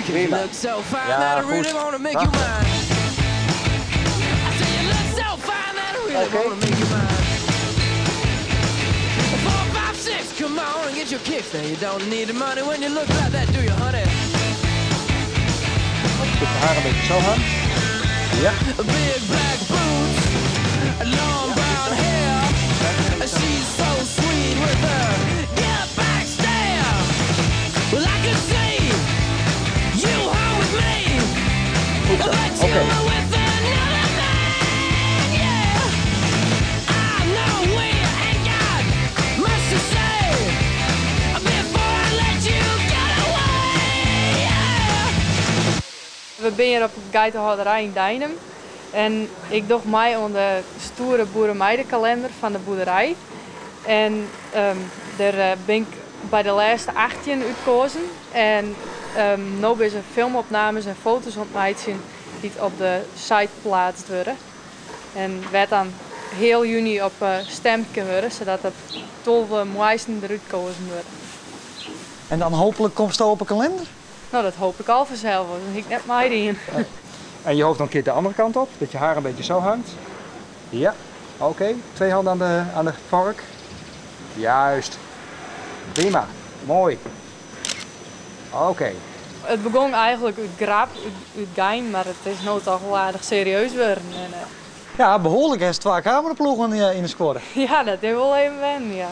Prima. Ja, goed. Come on and get your kicks. Now you don't need the money when you look like that, do you, honey? Zet je haar een beetje zo aan. Ja. Big black boots, long brown hair. She's so sweet with her get back stare. Well, I could see you home with me. Goed zo. But you Oké. were with another man, yeah. I know we ain't got much to say before I let you get away, yeah. We zijn hier op de geitenhouderij in Deinem. En ik doe mij aan de stoere boerenmeidenkalender van de boerderij. En daar ben ik bij de laatste 18 uitgekozen. En nu ben er filmopnames en foto's ontmaakt die op de site geplaatst worden. En werd dan heel juni op stemd kunnen worden, zodat het 12 mooisten eruit gekozen worden. En dan hopelijk komt het op een kalender? Nou, dat hoop ik al vanzelf, want dan heb ik net mij in. En je hoofd dan een keer de andere kant op, dat je haar een beetje zo hangt. Ja, oké. 2 handen aan de vork. Juist. Prima, mooi. Oké. Het begon eigenlijk uit grap, uit gein, maar het is nu toch wel aardig serieus worden. En, Ja, behoorlijk. Er is 2 cameraploegen in de squad. ja, dat is wel even wennen, ja.